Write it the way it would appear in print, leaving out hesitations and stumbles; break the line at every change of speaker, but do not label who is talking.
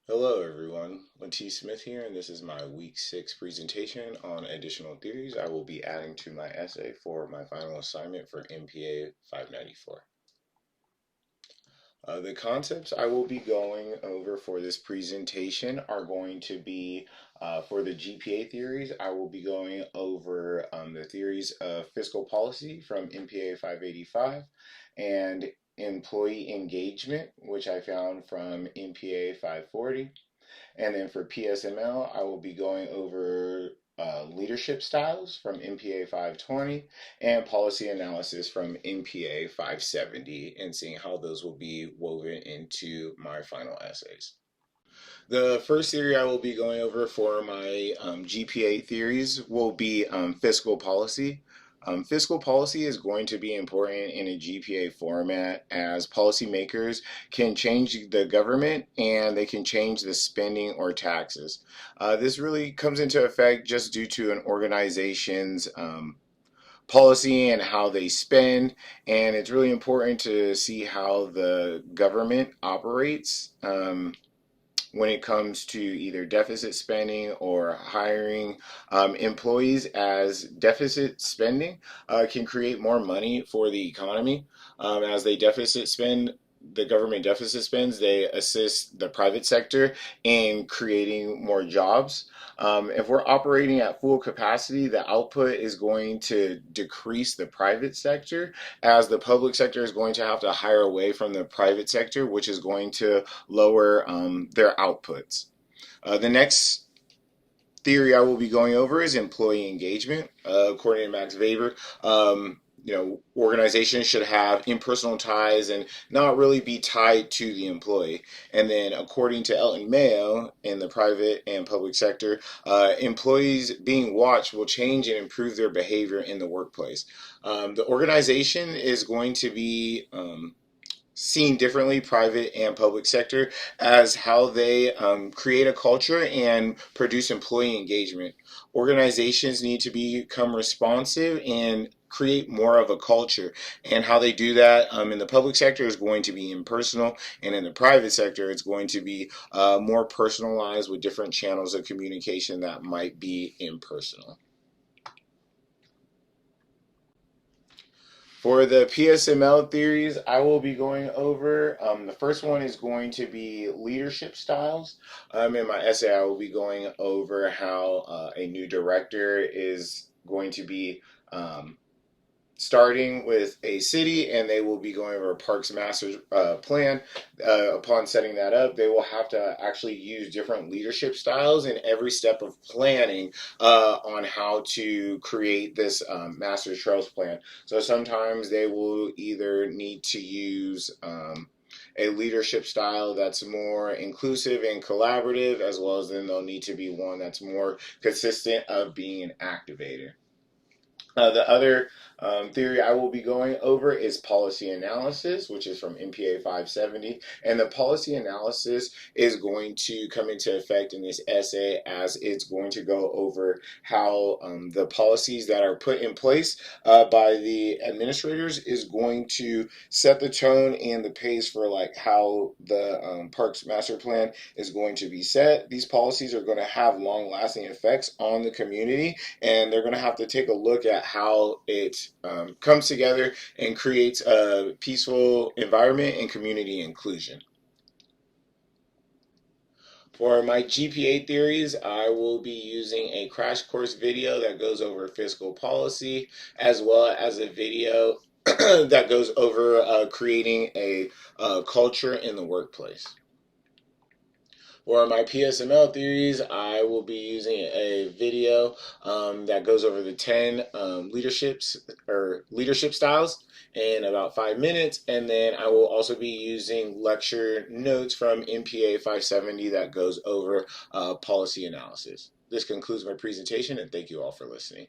Hello everyone, T. Smith here, and this is my week 6 presentation on additional theories I will be adding to my essay for my final assignment for MPA 594. The concepts I will be going over for this presentation are going to be for the GPA theories. I will be going over the theories of fiscal policy from MPA 585 and employee engagement, which I found from MPA 540. And then for PSML, I will be going over leadership styles from MPA 520 and policy analysis from MPA 570 and seeing how those will be woven into my final essays. The first theory I will be going over for my GPA theories will be fiscal policy. Fiscal policy is going to be important in a GPA format as policymakers can change the government and they can change the spending or taxes. This really comes into effect just due to an organization's policy and how they spend, and it's really important to see how the government operates. When it comes to either deficit spending or hiring employees, as deficit spending can create more money for the economy. As they deficit spend, the government deficit spends, they assist the private sector in creating more jobs. If we're operating at full capacity, the output is going to decrease the private sector, as the public sector is going to have to hire away from the private sector, which is going to lower their outputs. The next theory I will be going over is employee engagement. According to Max Weber, organizations should have impersonal ties and not really be tied to the employee. And then, according to Elton Mayo, in the private and public sector, employees being watched will change and improve their behavior in the workplace. The organization is going to be seen differently, private and public sector, as how they create a culture and produce employee engagement. Organizations need to become responsive and create more of a culture, and how they do that in the public sector is going to be impersonal, and in the private sector it's going to be more personalized with different channels of communication that might be impersonal. For the PSML theories, I will be going over. The first one is going to be leadership styles. In my essay, I will be going over how a new director is going to be starting with a city, and they will be going over a parks master plan. Upon setting that up, they will have to actually use different leadership styles in every step of planning on how to create this master trails plan. So sometimes they will either need to use a leadership style that's more inclusive and collaborative, as well as then they'll need to be one that's more consistent of being an activator. The other theory I will be going over is policy analysis, which is from MPA 570. And the policy analysis is going to come into effect in this essay, as it's going to go over how the policies that are put in place by the administrators is going to set the tone and the pace for like how the Parks Master Plan is going to be set. These policies are going to have long-lasting effects on the community, and they're going to have to take a look at how it comes together and creates a peaceful environment and community inclusion. For my GPA theories, I will be using a crash course video that goes over fiscal policy, as well as a video that goes over creating a culture in the workplace. For my PSML theories, I will be using a video that goes over the 10 leadership styles in about 5 minutes, and then I will also be using lecture notes from MPA 570 that goes over policy analysis. This concludes my presentation, and thank you all for listening.